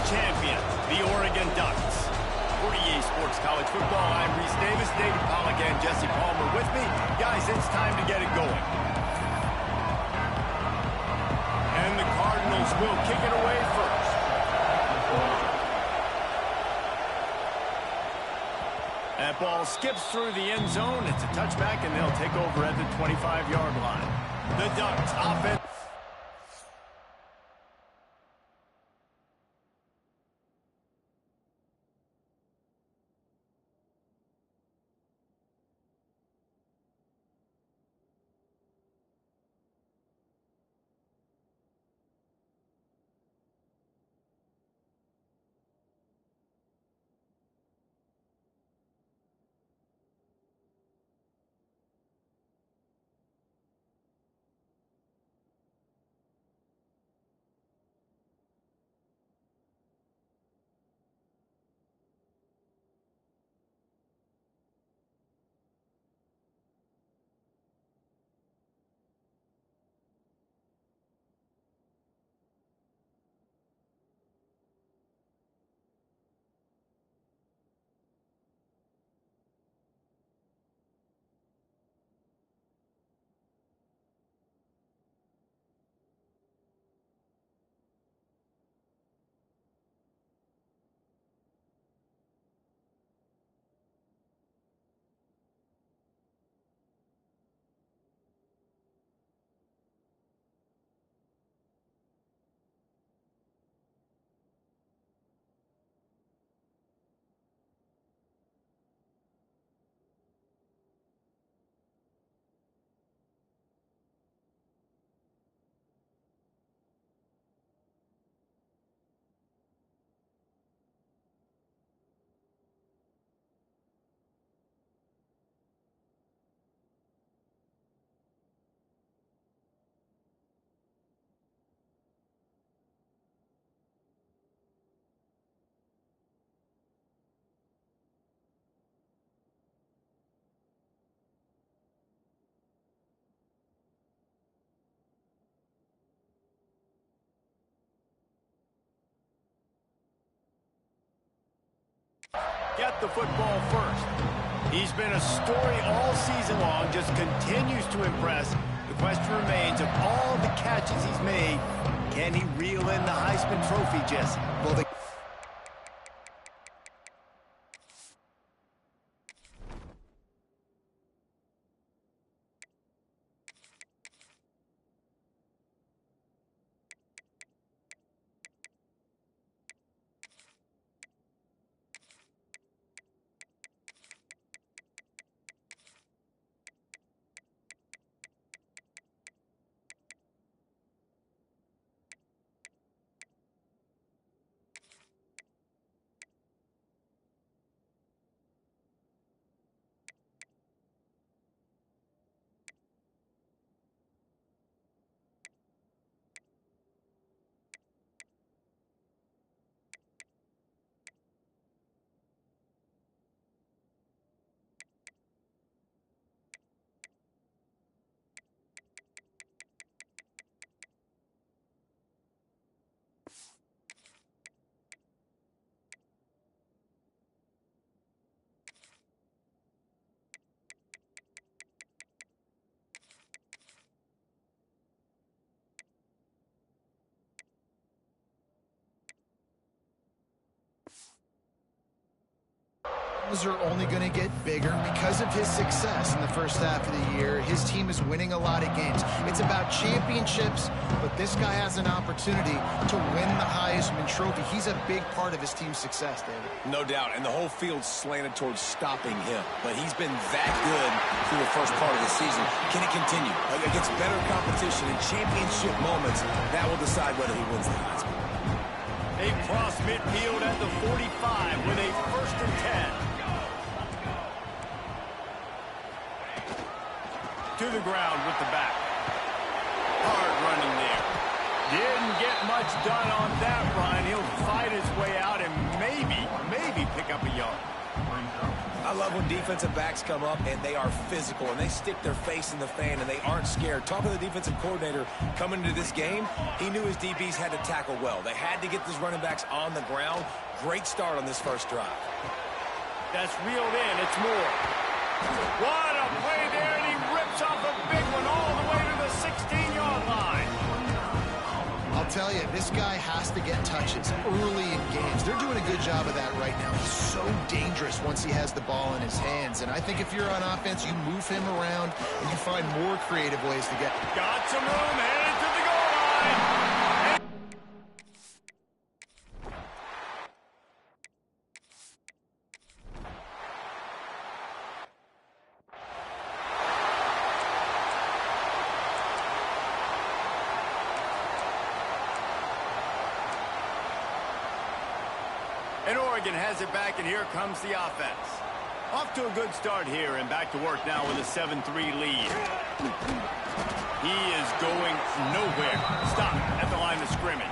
champions, the Oregon Ducks. For EA Sports College Football, I'm Reese Davis, David Pollack, and Jesse Palmer with me. Guys, it's time to get it going. And the Cardinals will kick it away first. That ball skips through the end zone. It's a touchback, and they'll take over at the 25-yard line. The Ducks offense. Get the football first. He's been a story all season long, just continues to impress. The question remains, of all the catches he's made, can he reel in the Heisman Trophy, Jesse? Well, are only going to get bigger because of his success in the first half of the year. His team is winning a lot of games. It's about championships, but this guy has an opportunity to win the Heisman Trophy. He's a big part of his team's success, David. No doubt, and the whole field's slanted towards stopping him. But he's been that good through the first part of the season. Can it continue? Against better competition and championship moments, that will decide whether he wins the Heisman. They've crossed midfield at the 45 with a 1st and 10. To the ground with the back. Hard running there. Didn't get much done on that run. He'll fight his way out and maybe pick up a yard. I love when defensive backs come up and they are physical and they stick their face in the fan and they aren't scared. Talking to the defensive coordinator coming into this game, he knew his DBs had to tackle well. They had to get these running backs on the ground. Great start on this first drive. That's reeled in. It's Moore. What a play there, and he rips off a big one all the way to the 16-yard line. I'll tell you, this guy has to get touches early in games. They're doing a good job of that right now. He's so dangerous once he has the ball in his hands. And I think if you're on offense, you move him around and you find more creative ways to get. Got some room, headed to the goal line. And Oregon has it back, and here comes the offense. Off to a good start here, and back to work now with a 7-3 lead. He is going nowhere. Stop at the line of scrimmage.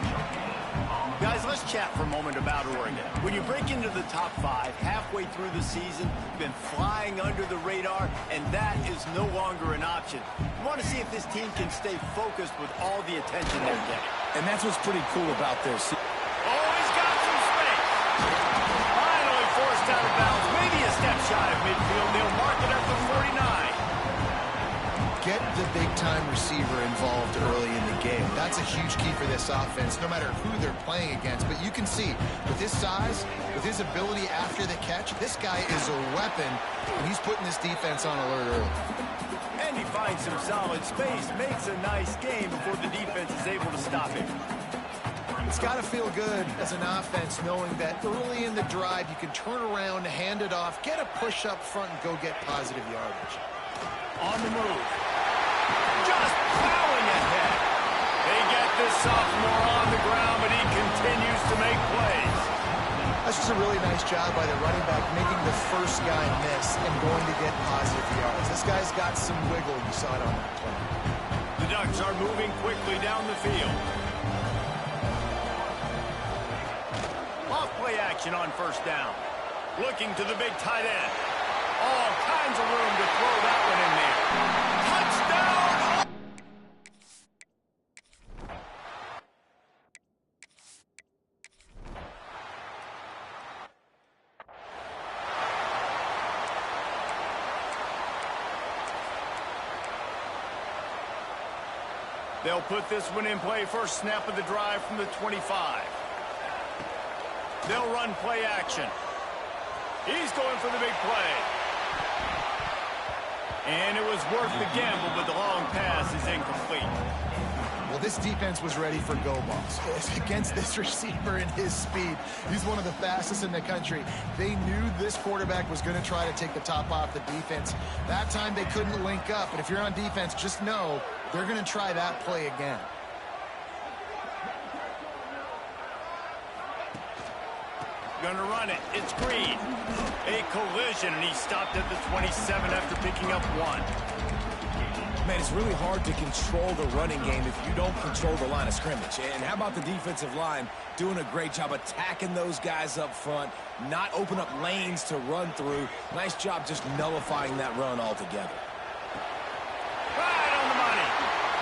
Guys, let's chat for a moment about Oregon. When you break into the top 5 halfway through the season, you've been flying under the radar, and that is no longer an option. You want to see if this team can stay focused with all the attention they're getting. And that's what's pretty cool about this. Oh, he's got some space. Finally forced out of bounds. Maybe a step shy of midfield. They'll mark it at the 49. Get the big-time receiver involved early in the game. That's a huge key for this offense, no matter who they're playing against. But you can see, with his size, with his ability after the catch, this guy is a weapon, and he's putting this defense on alert early. And he finds some solid space, makes a nice game before the defense is able to stop him. It's got to feel good as an offense knowing that early in the drive you can turn around, hand it off, get a push up front, and go get positive yardage. On the move. Just plowing ahead. They get this sophomore on the ground, but he continues to make plays. That's just a really nice job by the running back, making the first guy miss and going to get positive yards. This guy's got some wiggle. You saw it on that play. The Ducks are moving quickly down the field. Off-play action on first down. Looking to the big tight end. All kinds of room to throw that one in there. Touchdown! They'll put this one in play. First snap of the drive from the 25. They'll run play action. He's going for the big play. And it was worth the gamble, but the long pass is incomplete. Well, this defense was ready for go balls. Against this receiver and his speed, he's one of the fastest in the country. They knew this quarterback was going to try to take the top off the defense. That time they couldn't link up, but if you're on defense, just know they're going to try that play again. Gonna run it. It's Green. A collision, and he stopped at the 27 after picking up 1. Man, it's really hard to control the running game if you don't control the line of scrimmage. And how about the defensive line doing a great job attacking those guys up front, not open up lanes to run through. Nice job just nullifying that run altogether. Right on the money.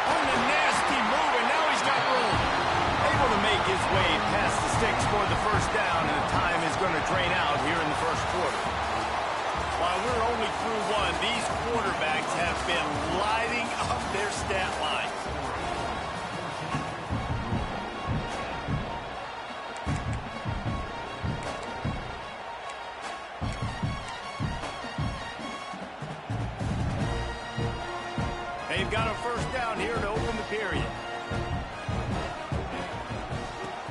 On the nasty move, and now he's got room. Able to make his way past the sticks for the first down, and the time is going to drain out here in the first quarter. While we're only through one, these quarterbacks have been lighting up their stat lines. They've got a first down here to open the period.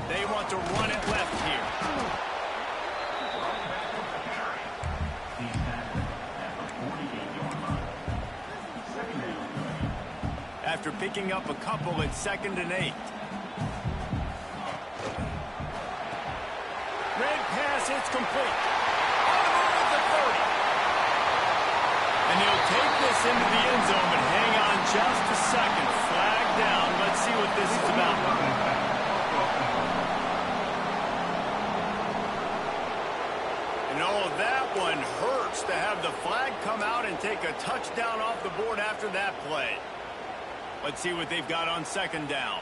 They want to run it left here. After picking up a couple at 2nd and 8. Red pass hits complete. On the move at the 30. And he'll take this into the end zone, but hang on just a second. Flag down. Let's see what this is about. No, that one hurts to have the flag come out and take a touchdown off the board after that play. Let's see what they've got on second down.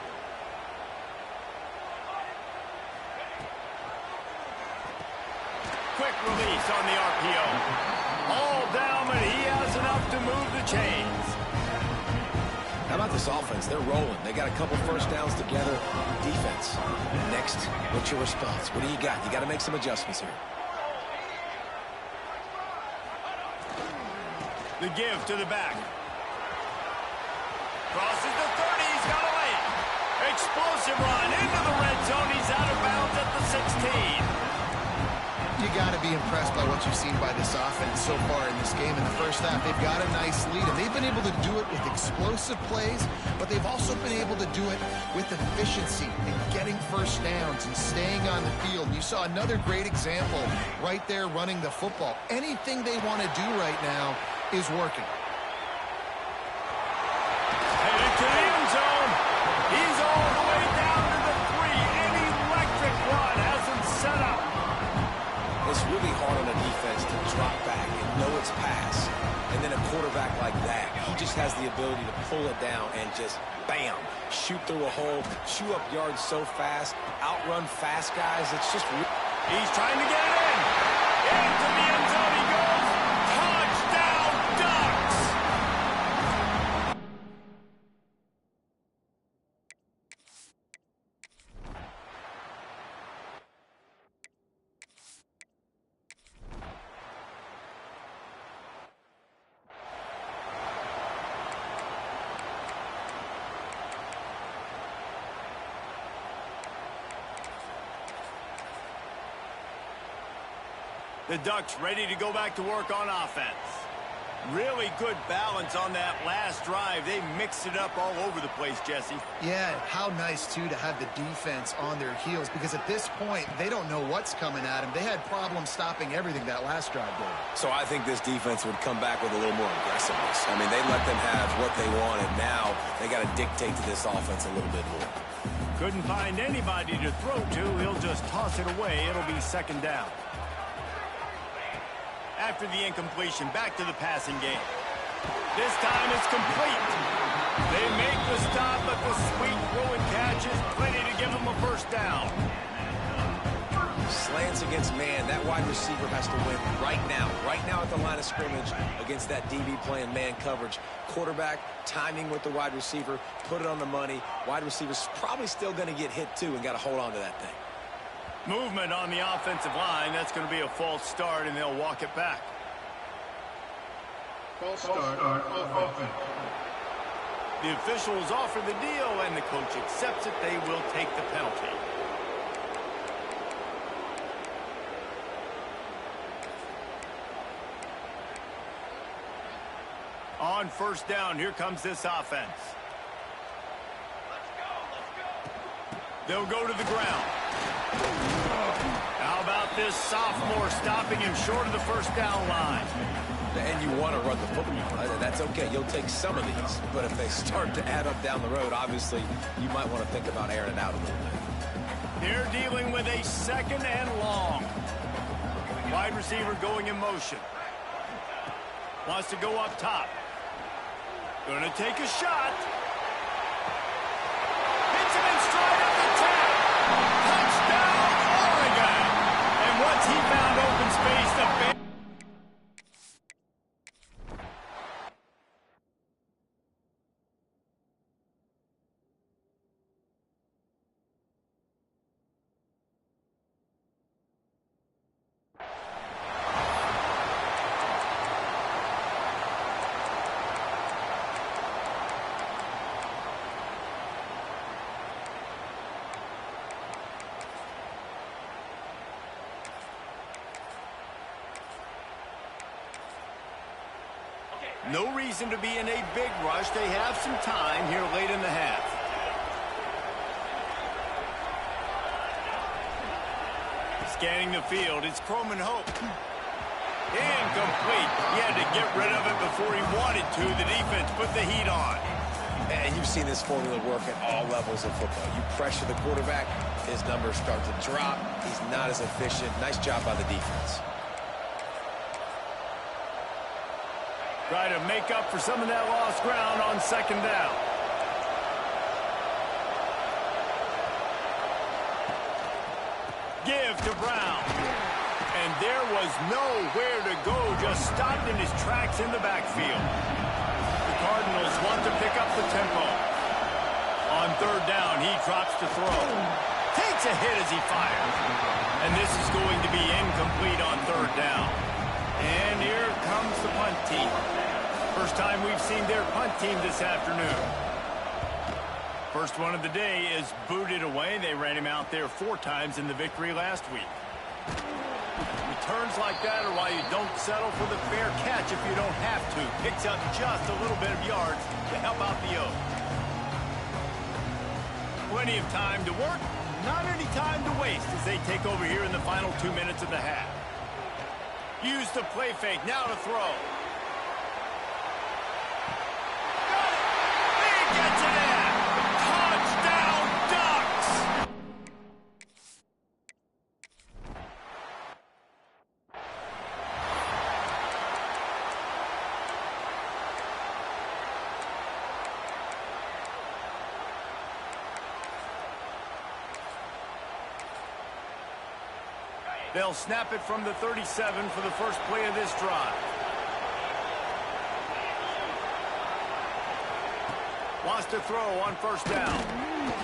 Quick release on the RPO. All down, but he has enough to move the chains. How about this offense? They're rolling. They got a couple first downs together. Defense. Next, what's your response? What do you got? You got to make some adjustments here. The give to the back. Crosses the 30. He's got a lane. Explosive run into the red zone. He's out of bounds at the 16. You got to be impressed by what you've seen by this offense so far in this game. In the first half, they've got a nice lead, and they've been able to do it with explosive plays, but they've also been able to do it with efficiency and getting first downs and staying on the field. You saw another great example right there running the football. Anything they want to do right now is working. Headed to the end zone. He's all the way down to the 3. An electric run has him set up. It's really hard on a defense to drop back and know it's pass. And then a quarterback like that, he just has the ability to pull it down and just, bam, shoot through a hole, chew up yards so fast, outrun fast guys. It's just... He's trying to get it in. Into the end zone he goes. Touchdown, Ducks! The Ducks ready to go back to work on offense. Really good balance on that last drive. They mixed it up all over the place, Jesse. Yeah, how nice, too, to have the defense on their heels, because at this point, they don't know what's coming at them. They had problems stopping everything that last drive did. So I think this defense would come back with a little more aggressiveness. I mean, they let them have what they wanted. Now they got to dictate to this offense a little bit more. Couldn't find anybody to throw to. He'll just toss it away. It'll be second down. After the incompletion, back to the passing game. This time it's complete. They make the stop, but the sweet throw and catch is plenty to give them a first down. Slants against man. That wide receiver has to win right now at the line of scrimmage against that DB playing man coverage. Quarterback, timing with the wide receiver, put it on the money. Wide receiver's probably still going to get hit too and got to hold on to that thing. Movement on the offensive line. That's going to be a false start, and they'll walk it back. False start on offense. The officials offer the deal, and the coach accepts it. They will take the penalty. On first down, here comes this offense. They'll go to the ground. How about this sophomore stopping him short of the first down line? And you want to run the football. That's okay. You'll take some of these. But if they start to add up down the road, obviously, you might want to think about airing it out a little bit. They're dealing with a second and long. Wide receiver going in motion. Wants to go up top. Going to take a shot. Hits him in stride at the 10. Touchdown, Oregon. And once he found open space, the Bears. No reason to be in a big rush. They have some time here late in the half. Scanning the field, it's Croman Hope. Incomplete. He had to get rid of it before he wanted to. The defense put the heat on. And you've seen this formula work at all levels of football. You pressure the quarterback, his numbers start to drop. He's not as efficient. Nice job by the defense. Try to make up for some of that lost ground on second down. Give to Brown. And there was nowhere to go, just stopped in his tracks in the backfield. The Cardinals want to pick up the tempo. On third down, he drops to throw. Takes a hit as he fires. And this is going to be incomplete on third down. And here comes the punt team. First time we've seen their punt team this afternoon. First one of the day is booted away. They ran him out there 4 times in the victory last week. Returns like that are why you don't settle for the fair catch if you don't have to. Picks up just a little bit of yards to help out the Oaks. Plenty of time to work, not any time to waste as they take over here in the final 2 minutes of the half. Use the play fake, now to throw. Got it! He gets it in! Touchdown, Ducks! They'll snap it from the 37 for the first play of this drive. Wants to throw on first down.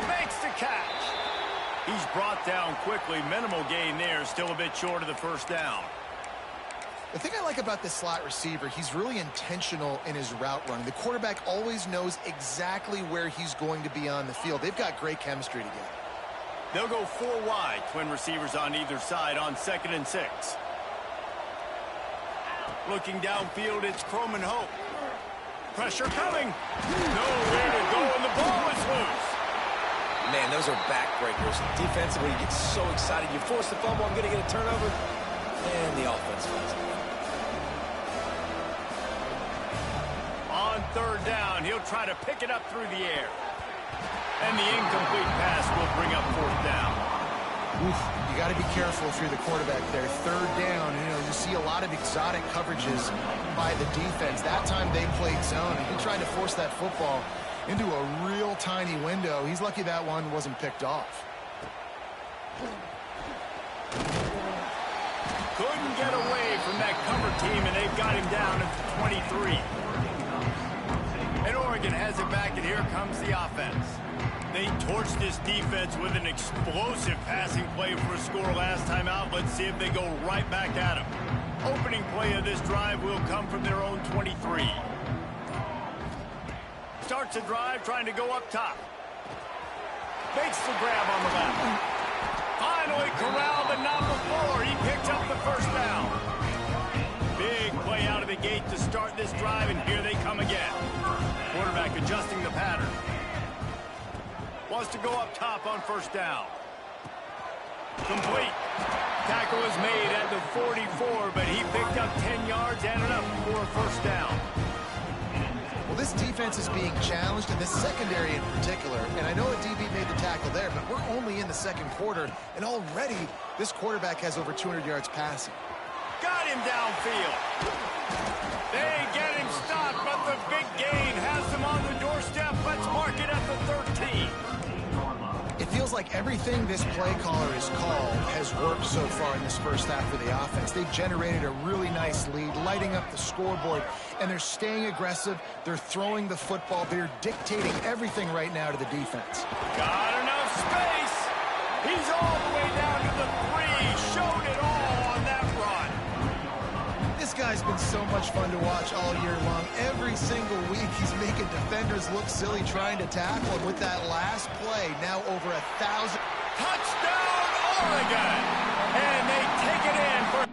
Makes the catch. He's brought down quickly. Minimal gain there. Still a bit short of the first down. The thing I like about this slot receiver, he's really intentional in his route running. The quarterback always knows exactly where he's going to be on the field. They've got great chemistry together. They'll go 4 wide. Twin receivers on either side on 2nd and 6. Looking downfield, it's Chrome and Hope. Pressure coming. Nowhere to go, and the ball is loose. Man, those are backbreakers. Defensively, you get so excited. You force the fumble, I'm going to get a turnover. And the offense finds it. On third down, he'll try to pick it up through the air. And the incomplete pass will bring up 4th down. Oof, you got to be careful if you're the quarterback there. Third down, you see a lot of exotic coverages by the defense. That time they played zone, and he tried to force that football into a real tiny window. He's lucky that one wasn't picked off. Couldn't get away from that cover team, and they've got him down at the 23. And Oregon has it back, and here comes the offense. They torched this defense with an explosive passing play for a score last time out. Let's see if they go right back at him. Opening play of this drive will come from their own 23. Starts a drive trying to go up top. Makes the grab on the left. Finally corralled, but not before. He picks up the first down. Big play out of the gate to start this drive, and here they come again. Quarterback adjusting the pattern. Wants to go up top on first down. Complete. Tackle is made at the 44, but he picked up 10 yards and enough for a first down. Well, this defense is being challenged, and this secondary in particular. And I know a DB made the tackle there, but we're only in the second quarter, and already this quarterback has over 200 yards passing. Got him downfield. They get him stopped, but the big gain has them on the doorstep. Let's mark it at the 13. It feels like everything this play caller has called has worked so far in this first half of the offense. They've generated a really nice lead, lighting up the scoreboard, and they're staying aggressive. They're throwing the football. They're dictating everything right now to the defense. Got enough space. He's all the way down to the 3. Showed it all on that run. This guy's been so much fun to watch all year long. Every single week he's making defenders look silly trying to tackle him. With that last play, now over 1,000. Touchdown, Oregon! And they take it in for...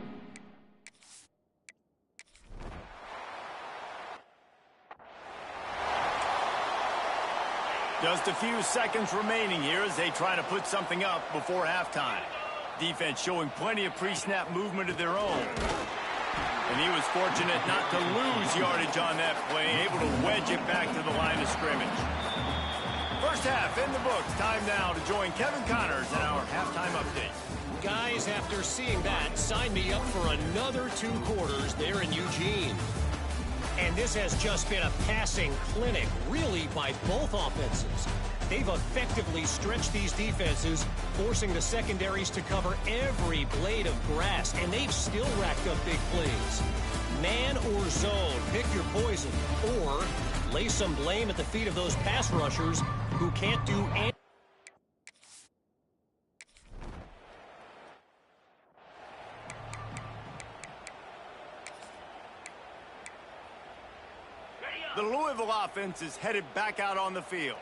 Just a few seconds remaining here as they try to put something up before halftime. Defense showing plenty of pre-snap movement of their own. And he was fortunate not to lose yardage on that play, able to wedge it back to the line of scrimmage. First half in the books. Time now to join Kevin Connors in our halftime update. Guys, after seeing that, sign me up for another 2 quarters there in Eugene. And this has just been a passing clinic, really, by both offenses. They've effectively stretched these defenses, forcing the secondaries to cover every blade of grass, and they've still racked up big plays. Man or zone, pick your poison, or lay some blame at the feet of those pass rushers who can't do anything. The Louisville offense is headed back out on the field.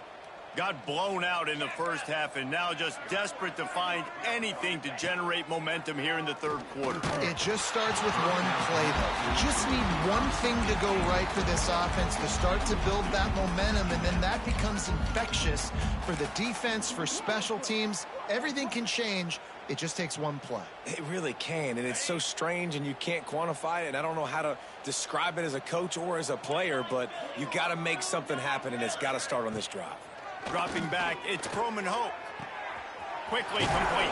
Got blown out in the first half and now just desperate to find anything to generate momentum here in the third quarter. It just starts with one play, though. You just need one thing to go right for this offense to start to build that momentum, and then that becomes infectious for the defense, for special teams. Everything can change. It just takes one play. It really can, and it's so strange, and you can't quantify it, and I don't know how to describe it as a coach or as a player, but you got to make something happen, and it's got to start on this drive. Dropping back, it's Croman Hope. Quickly complete.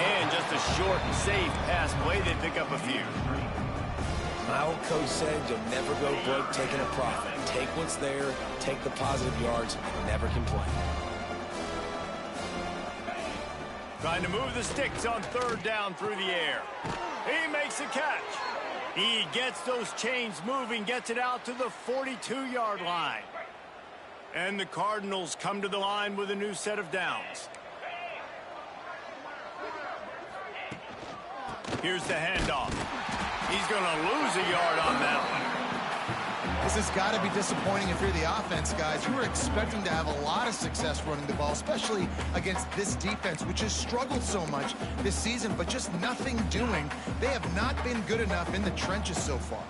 And just a short and safe pass play. They pick up a few. My old coach said you'll never go broke taking a profit. Take what's there, take the positive yards, and never complain. Trying to move the sticks on third down through the air. He makes a catch. He gets those chains moving, gets it out to the 42-yard line. And the Cardinals come to the line with a new set of downs. Here's the handoff. He's going to lose a yard on that one. This has got to be disappointing if you're the offense, guys. You were expecting to have a lot of success running the ball, especially against this defense, which has struggled so much this season, but just nothing doing. They have not been good enough in the trenches so far.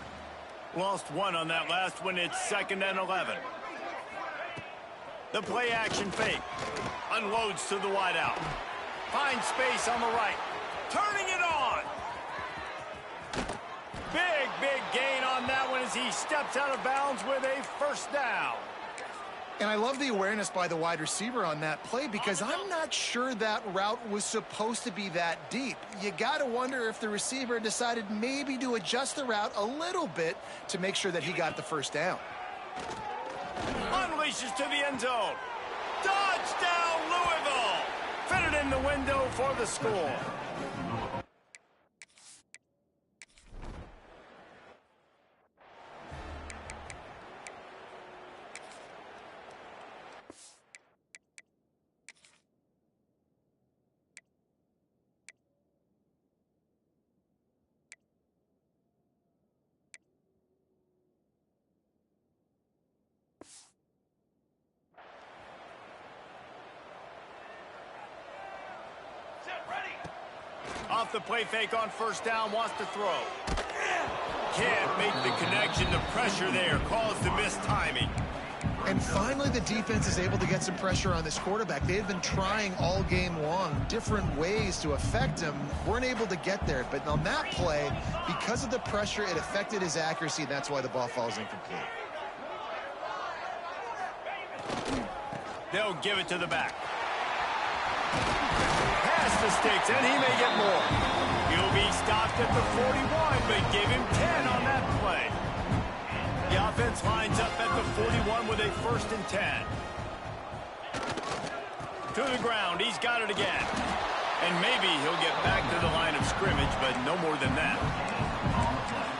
Lost one on that last one. It's 2nd and 11. The play action fake. Unloads to the wideout. Finds space on the right. Turning it on. Big gain on that one as he steps out of bounds with a first down. And I love the awareness by the wide receiver on that play because I'm not sure that route was supposed to be that deep. You got to wonder if the receiver decided maybe to adjust the route a little bit to make sure that he got the first down. Unleashes to the end zone. Touchdown, Louisville. Fitted in the window for the score. Off the play fake on first down, wants to throw. Can't make the connection. The pressure there caused the mistiming. And finally, the defense is able to get some pressure on this quarterback. They've been trying all game long different ways to affect him. Weren't able to get there. But on that play, because of the pressure, it affected his accuracy. That's why the ball falls incomplete. They'll give it to the back. Past the sticks, and he may get more. He'll be stopped at the 41, but give him 10 on that play. The offense lines up at the 41 with a 1st and 10. To the ground, he's got it again. And maybe he'll get back to the line of scrimmage, but no more than that.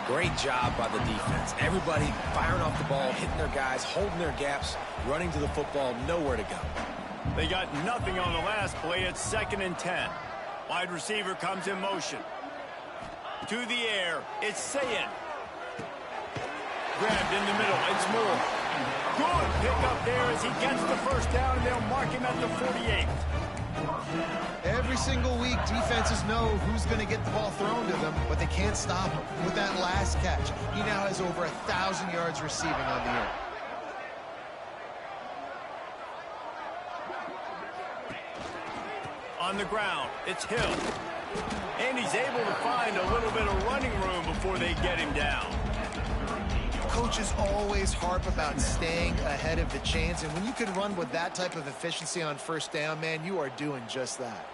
Great job by the defense. Everybody firing off the ball, hitting their guys, holding their gaps, running to the football, nowhere to go. They got nothing on the last play. It's 2nd and 10. Wide receiver comes in motion. To the air, it's Sayin. Grabbed in the middle, it's Moore. Good pickup there as he gets the first down, and they'll mark him at the 48. Every single week, defenses know who's going to get the ball thrown to them, but they can't stop him. With that last catch, he now has over 1,000 yards receiving on the year. On the ground, it's Hill. And he's able to find a little bit of running room before they get him down. Coaches always harp about staying ahead of the chains, and when you can run with that type of efficiency on first down, man, you are doing just that.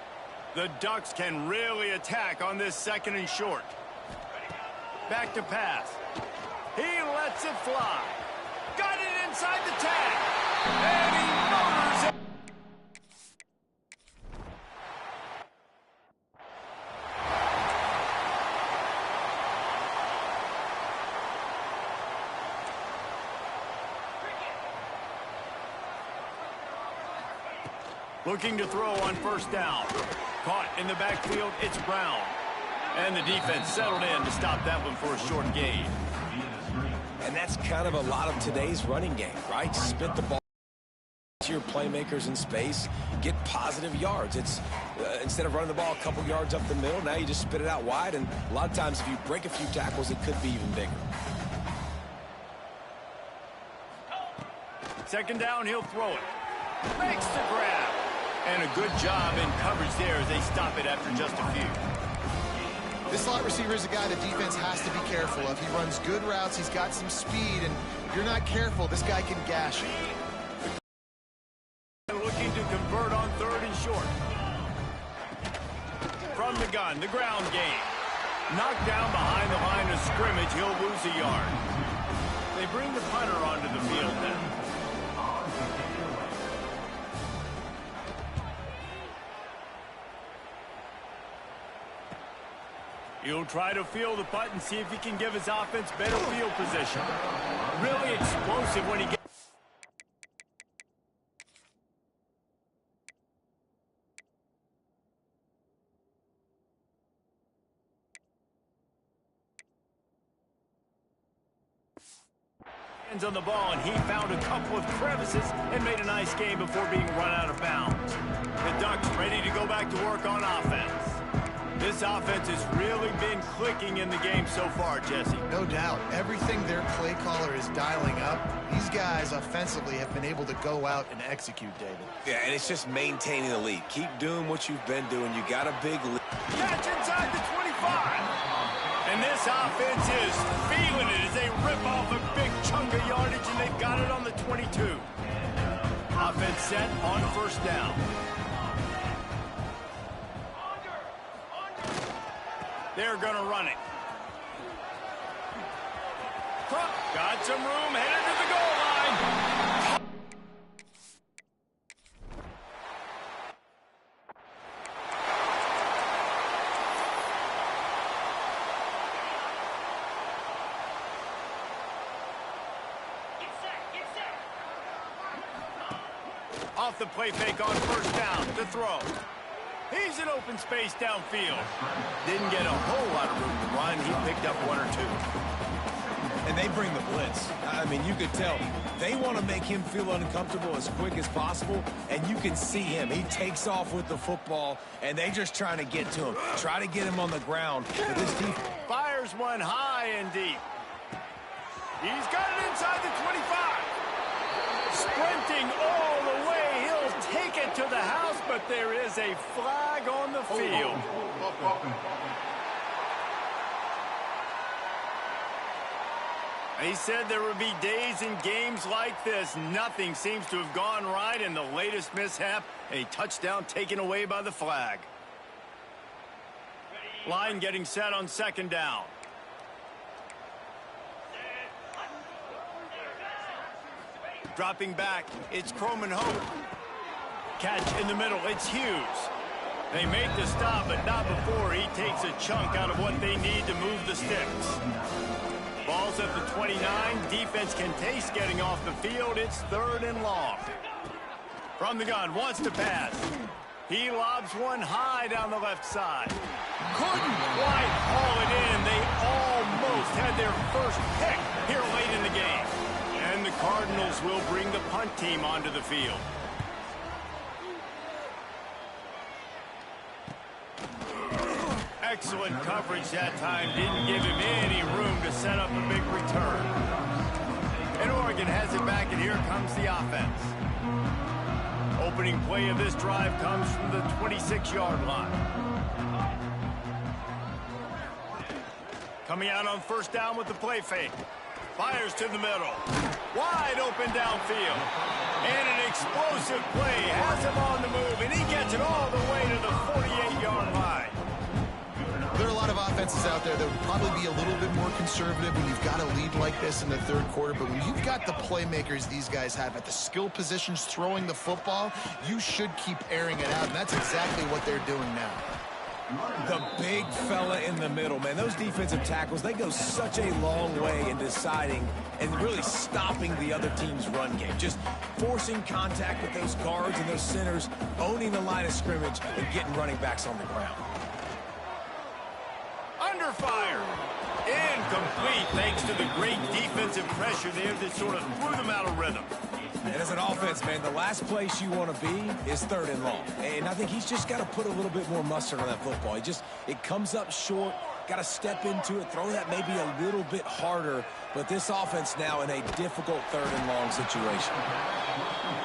The Ducks can really attack on this 2nd and short. Back to pass. He lets it fly. Got it inside the tag. And he motors it. Looking to throw on first down. Caught in the backfield, it's Brown. And the defense settled in to stop that one for a short gain. And that's kind of a lot of today's running game, right? Spit the ball to your playmakers in space, get positive yards. It's instead of running the ball a couple yards up the middle, now you just spit it out wide, and a lot of times if you break a few tackles, it could be even bigger. Second down, he'll throw it. Makes the grab. And a good job in coverage there as they stop it after just a few. This slot receiver is a guy the defense has to be careful of. He runs good routes, he's got some speed, and if you're not careful, this guy can gash you. Looking to convert on third and short. From the gun, the ground game. Knocked down behind the line of scrimmage, he'll lose a yard. They bring the punter onto the field then. He'll try to field the punt and see if he can give his offense better field position. Really explosive when he gets... hands on the ball, and he found a couple of crevices and made a nice game before being run out of bounds. The Ducks ready to go back to work on offense. This offense has really been clicking in the game so far, Jesse. No doubt. Everything their play caller is dialing up, these guys offensively have been able to go out and execute, David. Yeah, and it's just maintaining the lead. Keep doing what you've been doing. You got a big lead. Catch inside the 25. And this offense is feeling it as they rip off a big chunk of yardage, and they've got it on the 22. Offense set on first down. They're going to run it. Crump got some room, headed to the goal line. Off the play fake on first down to throw. He's in open space downfield. Didn't get a whole lot of room to run. He picked up one or two. And they bring the blitz. I mean, you could tell. They want to make him feel uncomfortable as quick as possible, and you can see him. He takes off with the football, and they're just trying to get to him. Try to get him on the ground. But this team fires one high and deep. He's got it inside the 25. Sprinting all the way. He'll take it to the house, but there is a flag on the field. He said there would be days in games like this. Nothing seems to have gone right in the latest mishap. A touchdown taken away by the flag. Line getting set on second down. Dropping back, it's Croman Hope. Catch in the middle, it's Hughes. They make the stop, but not before he takes a chunk out of what they need to move the sticks. Ball's at the 29. Defense can taste getting off the field. It's third and long. From the gun, wants to pass. He lobs one high down the left side. Couldn't quite haul it in. They almost had their first pick here late in the game. And the Cardinals will bring the punt team onto the field. Excellent coverage that time. Didn't give him any room to set up a big return. And Oregon has it back, and here comes the offense. Opening play of this drive comes from the 26-yard line. Coming out on first down with the play fake. Fires to the middle. Wide open downfield. And an explosive play. Has him on the move, and he gets it all the way to the 48-yard line. There are a lot of offenses out there that would probably be a little bit more conservative when you've got a lead like this in the third quarter, but when you've got the playmakers these guys have at the skill positions throwing the football, you should keep airing it out, and that's exactly what they're doing now. The big fella in the middle, man. Those defensive tackles, they go such a long way in deciding and really stopping the other team's run game. Just forcing contact with those guards and those centers, owning the line of scrimmage, and getting running backs on the ground. Under fire. Incomplete thanks to the great defensive pressure there that sort of threw them out of rhythm. And as an offense, man, the last place you want to be is 3rd and long. And I think he's just got to put a little bit more mustard on that football. It comes up short, got to step into it, throw that maybe a little bit harder. But this offense now in a difficult 3rd and long situation.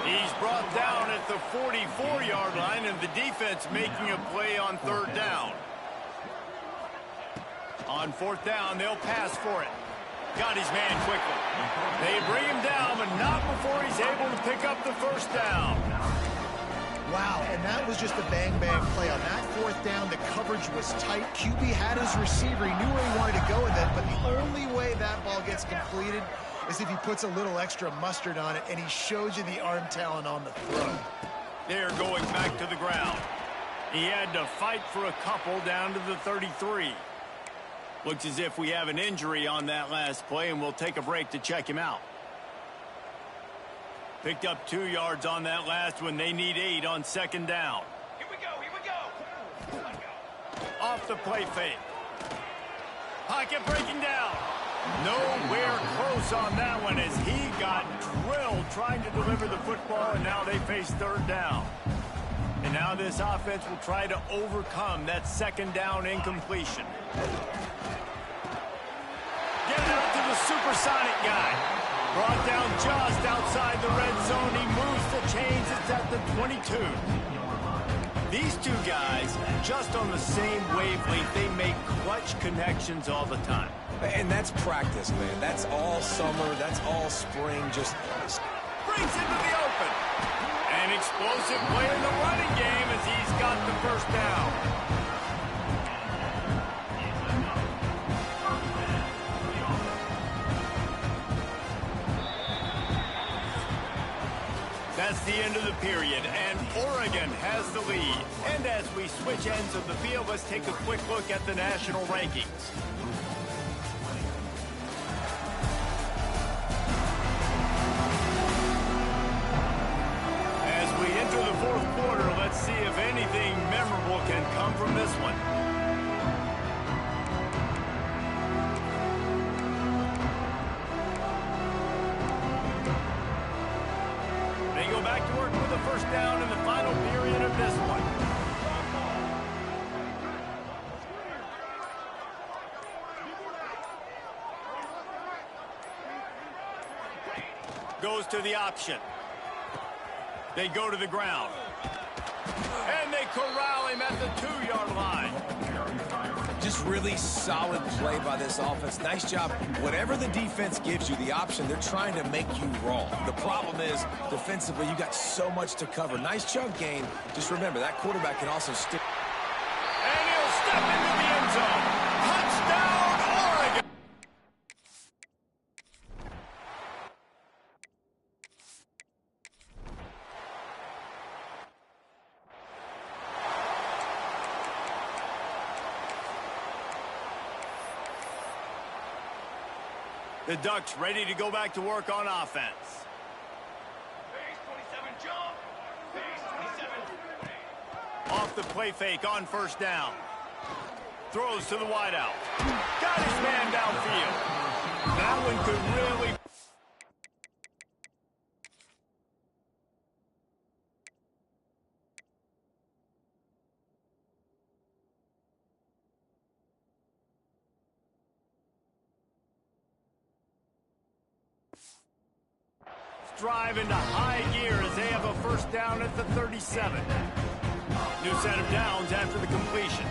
He's brought down at the 44-yard line, and the defense making a play on 3rd down. On 4th down, they'll pass for it. Got his man quickly. They bring him down, but not before he's able to pick up the 1st down. Wow, and that was just a bang-bang play. On that 4th down, the coverage was tight. QB had his receiver. He knew where he wanted to go with it, but the only way that ball gets completed is if he puts a little extra mustard on it, and he shows you the arm talent on the throw. They're going back to the ground. He had to fight for a couple down to the 33. Looks as if we have an injury on that last play, and we'll take a break to check him out. Picked up 2 yards on that last one. They need 8 on 2nd down. Here we go. Off the play fake. Pocket breaking down. Nowhere close on that one as he got drilled trying to deliver the football, and now they face 3rd down. And now this offense will try to overcome that 2nd down incompletion. Get it up to the supersonic guy. Brought down just outside the red zone. He moves the chains. It's at the 22. These two guys, just on the same wavelength, they make clutch connections all the time. And that's practice, man. That's all summer. That's all spring. Just brings into the open. An explosive play in the running game as he's got the 1st down. That's the end of the period, and Oregon has the lead. And as we switch ends of the field, let's take a quick look at the national rankings. As we enter the 4th quarter, let's see if anything memorable can come from this one. Back to work with the 1st down in the final period of this one. Goes to the option. They go to the ground. And they corral him at the 2-yard line. just really solid play by this offense. Nice job. Whatever the defense gives you, the option, they're trying to make you wrong. The problem is, defensively, you got so much to cover. Nice chunk gain. Just remember, that quarterback can also stick. And he'll step into the end zone. Touchdown, Oregon! The Ducks ready to go back to work on offense. Base 27 jump. Base 27. Off the play fake on first down. Throws to the wideout. Got his man downfield. That one could really... drive into high gear as they have a first down at the 37. New set of downs after the completion.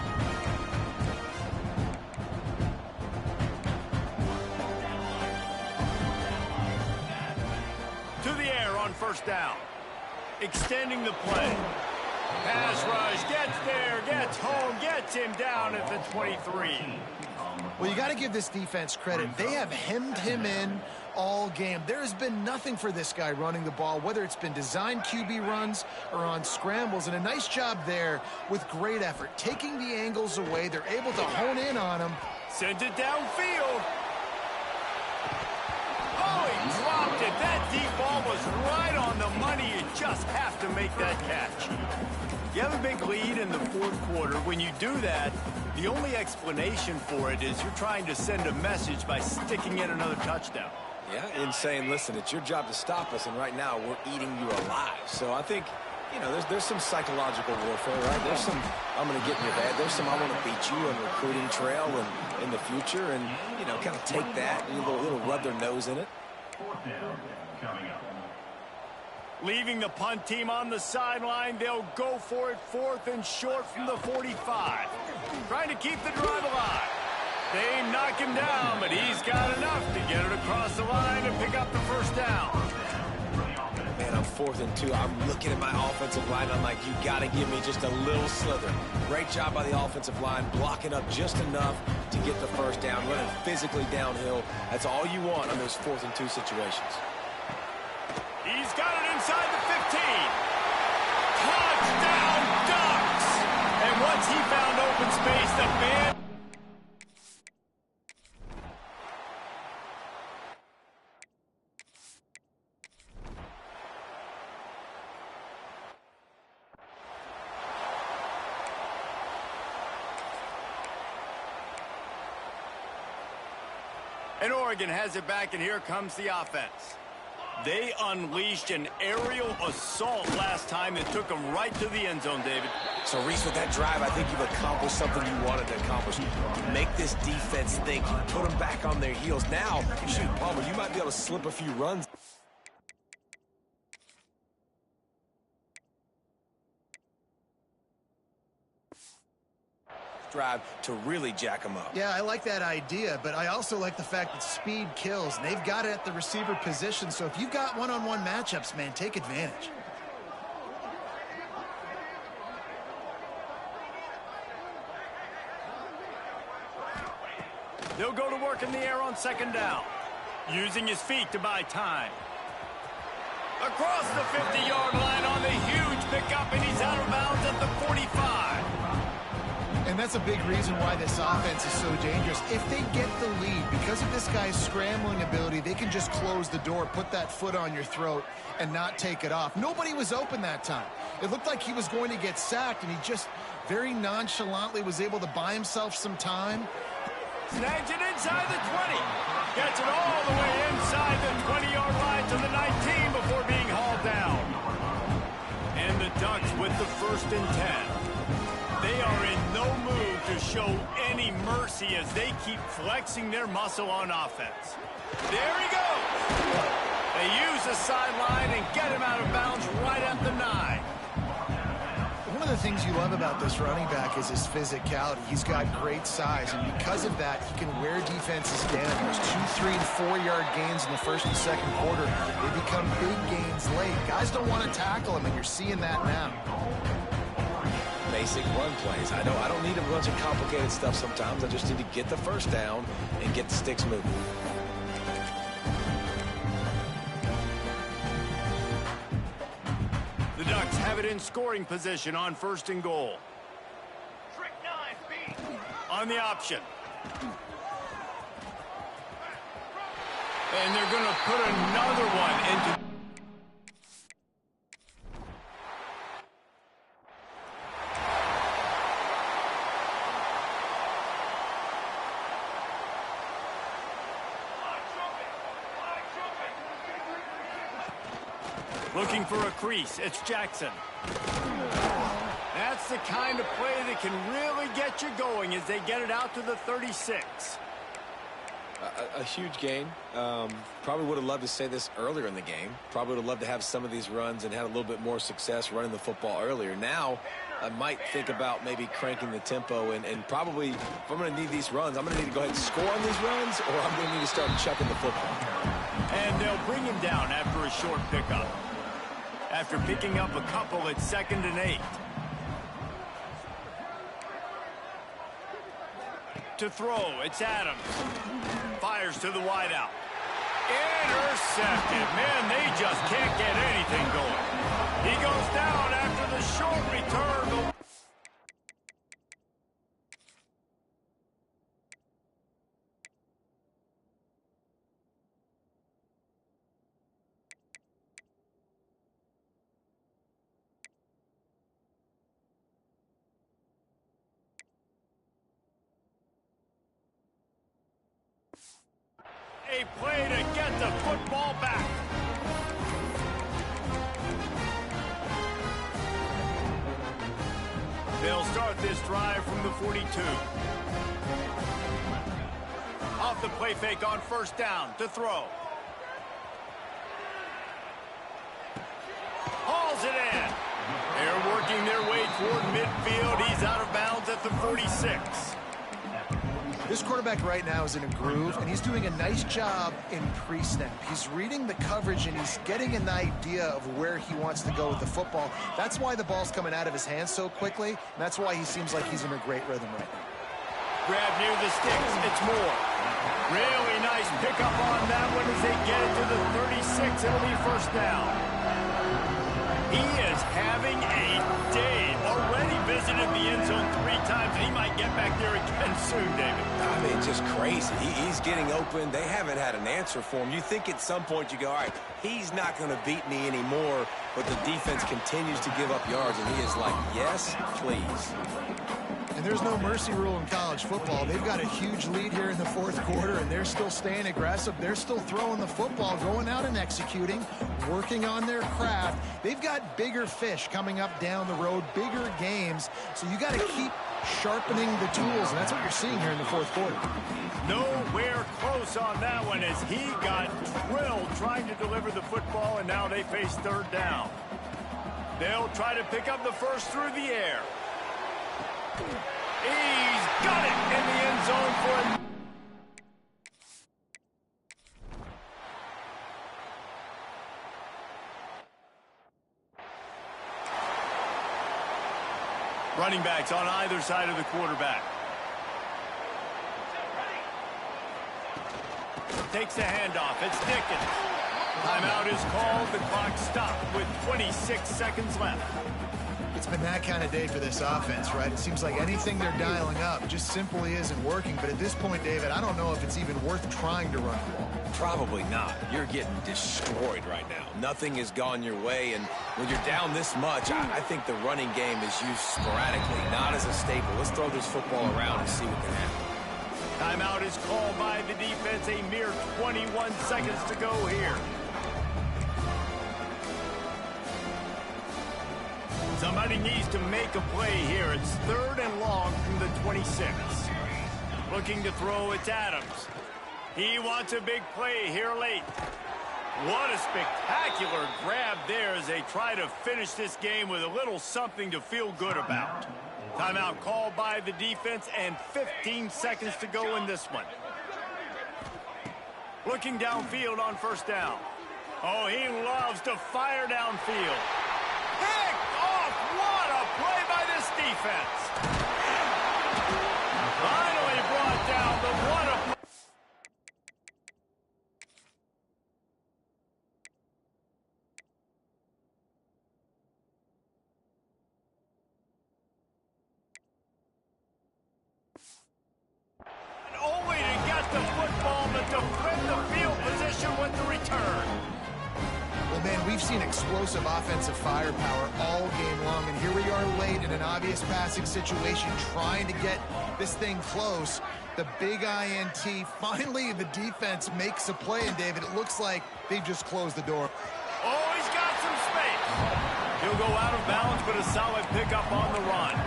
To the air on first down. Extending the play. Pass rush, gets there, gets home, gets him down at the 23. Well, you got to give this defense credit. They have hemmed him in all game. There has been nothing for this guy running the ball, whether it's been designed QB runs or on scrambles, and a nice job there with great effort. Taking the angles away, they're able to hone in on him. Sends it downfield. Oh, he dropped it. That deep ball was right on the money. You just have to make that catch. You have a big lead in the fourth quarter. When you do that, the only explanation for it is you're trying to send a message by sticking in another touchdown. Yeah, and saying, listen, it's your job to stop us, and right now we're eating you alive. So I think, you know, there's some psychological warfare, right? There's some, I'm going to get in your head. There's some, I want to beat you on recruiting trail and in the future, and, you know, kind of take that and a little rub their nose in it. Fourth down coming up. Leaving the punt team on the sideline, they'll go for it 4th and short from the 45. Trying to keep the drive alive. They knock him down, but he's got enough to get it across the line and pick up the first down. Man, I'm 4th and 2. I'm looking at my offensive line. I'm like, you got to give me just a little slither. Great job by the offensive line, blocking up just enough to get the first down, running physically downhill. That's all you want on those 4th and 2 situations. He's got it inside the 15. Touchdown, Ducks! And once he found open space, the band... And Oregon has it back, and here comes the offense. They unleashed an aerial assault last time that took them right to the end zone, David. So, Reese, with that drive, I think you've accomplished something you wanted to accomplish. Make this defense think. Put them back on their heels. Now, shoot, Palmer, you might be able to slip a few runs. Drive to really jack them up. Yeah, I like that idea, but I also like the fact that speed kills, and they've got it at the receiver position, so if you've got one-on-one matchups, man, take advantage. They'll go to work in the air on 2nd down, using his feet to buy time. Across the 50-yard line on the huge pickup, and he's out of bounds at the 45. And that's a big reason why this offense is so dangerous. If they get the lead, because of this guy's scrambling ability, they can just close the door, put that foot on your throat, and not take it off. Nobody was open that time. It looked like he was going to get sacked, and he just very nonchalantly was able to buy himself some time. Snags it inside the 20. Gets it all the way inside the 20-yard line to the 19 before being hauled down. And the Ducks with the 1st and 10. They are in no mood to show any mercy as they keep flexing their muscle on offense. There he goes. They use the sideline and get him out of bounds right at the 9. One of the things you love about this running back is his physicality. He's got great size, and because of that, he can wear defenses down. There's 2, 3, and 4-yard gains in the 1st and 2nd quarter. They become big gains late. Guys don't want to tackle him, and you're seeing that now. Basic run plays. I don't need a bunch of complicated stuff sometimes. I just need to get the first down and get the sticks moving. The Ducks have it in scoring position on 1st and goal. On the option. And they're going to put another one into... Looking for a crease, it's Jackson. That's the kind of play that can really get you going as they get it out to the 36. A huge gain. Probably would have loved to say this earlier in the game. Probably would have loved to have some of these runs and had a little bit more success running the football earlier. Now, I might think about maybe cranking the tempo and probably, if I'm going to need these runs, I'm going to need to go ahead and score on these runs, or I'm going to need to start chucking the football. And they'll bring him down after a short pickup. After picking up a couple at 2nd and 8. to throw. It's Adams. Fires to the wideout. Intercepted. Man, they just can't get anything going. He goes down after the short return. A play to get the football back. They'll start this drive from the 42. Off the play fake on first down to throw. Hauls it in. They're working their way toward midfield. He's out of bounds at the 46. This quarterback right now is in a groove, and he's doing a nice job in pre-snap. He's reading the coverage, and he's getting an idea of where he wants to go with the football. That's why the ball's coming out of his hands so quickly, and that's why he seems like he's in a great rhythm right now. Grab near the sticks. It's Moore. Really nice pickup on that one as they get it to the 36. It'll be first down. He is having a day. Already visited the end zone 3 times. He might get back there again soon, David. I mean, just crazy. He's getting open. They haven't had an answer for him. You think at some point you go, all right, he's not going to beat me anymore, but the defense continues to give up yards, and he is like, yes, please. And there's no mercy rule in college football. They've got a huge lead here in the fourth quarter, and they're still staying aggressive. They're still throwing the football, going out and executing, working on their craft. They've got bigger fish coming up down the road, bigger games. So you got to keep sharpening the tools, and that's what you're seeing here in the fourth quarter. Nowhere close on that one as he got drilled trying to deliver the football, and now they face third down. They'll try to pick up the first through the air. He's got it in the end zone for a... Running backs on either side of the quarterback. Takes the handoff. It's Dickens. Timeout is called. The clock stopped with 26 seconds left. It's been that kind of day for this offense, right? It seems like anything they're dialing up just simply isn't working. But at this point, David, I don't know if it's even worth trying to run the ball. Probably not. You're getting destroyed right now. Nothing has gone your way, and when you're down this much, I think the running game is used sporadically, not as a staple. Let's throw this football around and see what can happen. Timeout is called by the defense. A mere 21 seconds to go here. Somebody needs to make a play here. It's third and long from the 26. Looking to throw, it's Adams. He wants a big play here late. What a spectacular grab there as they try to finish this game with a little something to feel good about. Timeout called by the defense and 15 seconds to go in this one. Looking downfield on first down. Oh, he loves to fire downfield. Picked off! What a play by this defense! Finally brought down, but what a... Only to get the football, but to flip the field position with the return. Well, man, we've seen explosive offensive firepower all game long, and here we are late in an obvious passing situation trying to get this thing close. The big INT. Finally, the defense makes a play, and David, it looks like they've just closed the door. Oh, he's got some space. He'll go out of bounds, but a solid pickup on the run.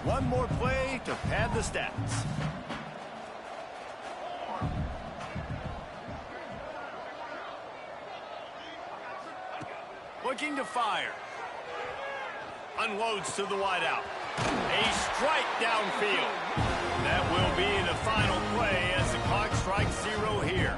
One more play to pad the stats. Looking to fire. Unloads to the wideout. A strike downfield. That will be the final play as the clock strikes 0 here.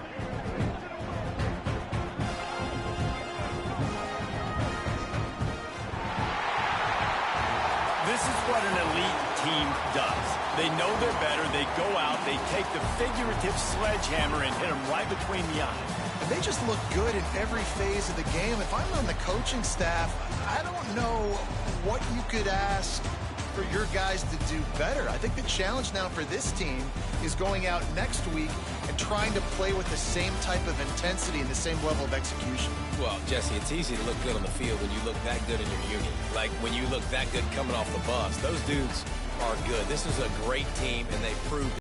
This is what an elite team does. They know they're better. They go out, they take the figurative sledgehammer and hit them right between the eyes. And they just look good in every phase of the game. If I'm on the coaching staff, I don't know what you could ask for your guys to do better. I think the challenge now for this team is going out next week and trying to play with the same type of intensity and the same level of execution. Well, Jesse, it's easy to look good on the field when you look that good in your union. Like when you look that good coming off the bus. Those dudes are good. This is a great team, and they proved